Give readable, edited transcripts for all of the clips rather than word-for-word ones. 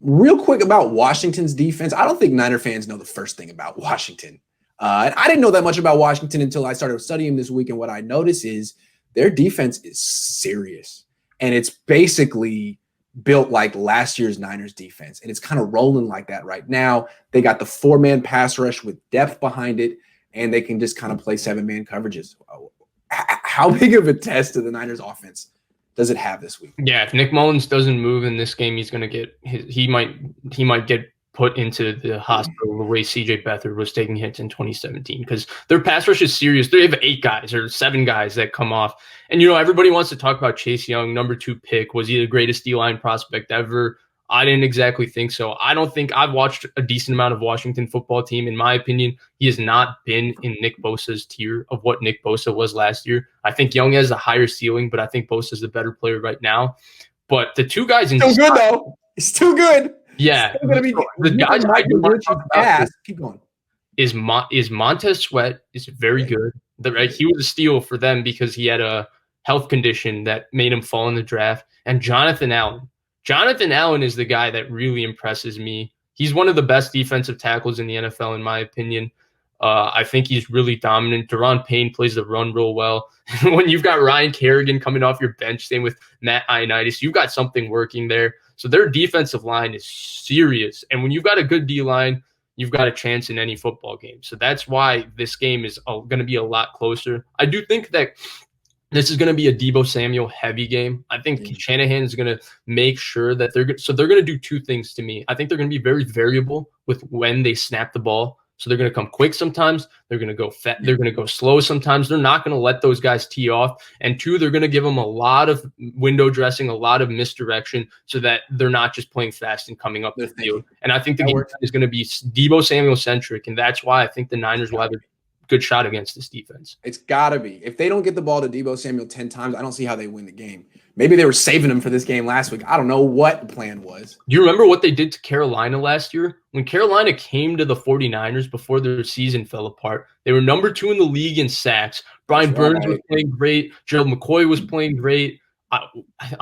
real quick about Washington's defense. I don't think Niner fans know the first thing about Washington. And I didn't know that much about Washington until I started studying this week. And what I noticed is their defense is serious. And it's basically built like last year's Niners defense. And it's kind of rolling like that right now. They got the 4-man pass rush with depth behind it, and they can just kind of play 7-man coverages. How big of a test to the Niners offense does it have this week? Yeah, if Nick Mullins doesn't move in this game, he's going to get he might get put into the hospital the way CJ Beathard was taking hits in 2017, because their pass rush is serious. They have 8 guys or 7 guys that come off. And, everybody wants to talk about Chase Young, number 2 pick. Was he the greatest D-line prospect ever? I didn't exactly think so. I don't think I've watched a decent amount of Washington football team. In my opinion, he has not been in Nick Bosa's tier of what Nick Bosa was last year. I think Young has a higher ceiling, but I think Bosa's the better player right now. But the 2 guys in still good though. It's still good. Yeah, the guys I do want to ask. Keep going. Is Montez Sweat is very good. He was a steal for them because he had a health condition that made him fall in the draft. And Jonathan Allen. Jonathan Allen is the guy that really impresses me. He's one of the best defensive tackles in the NFL, in my opinion. I think he's really dominant. Deron Payne plays the run real well. When you've got Ryan Kerrigan coming off your bench, same with Matt Ioannidis, you've got something working there. So their defensive line is serious. And when you've got a good D-line, you've got a chance in any football game. So that's why this game is going to be a lot closer. I do think that this is going to be a Deebo Samuel heavy game. I think Shanahan is going to make sure that they're going to do 2 things to me. I think they're going to be very variable with when they snap the ball. So they're going to come quick sometimes. They're going to go fat. They're going to go slow sometimes. They're not going to let those guys tee off. And 2, they're going to give them a lot of window dressing, a lot of misdirection, so that they're not just playing fast and coming up the field. And I think the game is going to be Deebo Samuel centric, and that's why I think the Niners will have a good shot against this defense. It's got to be. If they don't get the ball to Deebo Samuel 10 times, I don't see how they win the game. Maybe they were saving him for this game last week. I don't know what the plan was. Do you remember what they did to Carolina last year? When Carolina came to the 49ers before their season fell apart, they were number 2 in the league in sacks. Brian Burns was playing great. Gerald McCoy was playing great. I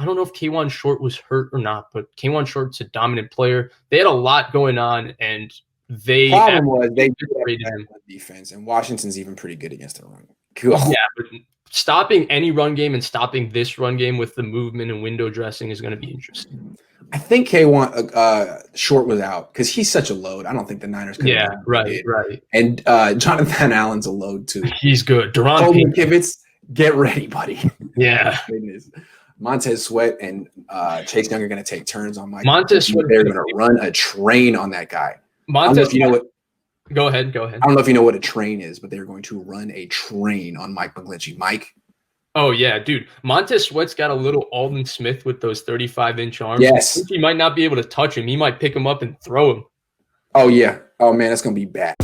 don't know if K'Wan Short was hurt or not, but K'Wan Short's a dominant player. They had a lot going on, and the problem was they did defense, and Washington's even pretty good against the run. Cool. Yeah, but stopping any run game and stopping this run game with the movement and window dressing is going to be interesting. I think K'Wan Short was out because he's such a load. I don't think the Niners could. Yeah, right. And Jonathan Allen's a load too. He's good. Deron Kivitz, get ready, buddy. Yeah. Montez Sweat and Chase Young are going to take turns on Mike. Montez Sweat. They're going to run a train on that guy. Montez, you know what? Go ahead. I don't know if you know what a train is, but they're going to run a train on Mike McGlinchey. Mike. Oh, yeah, dude. Montez Sweat's got a little Alden Smith with those 35-inch arms. Yes. He might not be able to touch him. He might pick him up and throw him. Oh, yeah. Oh, man, that's going to be bad.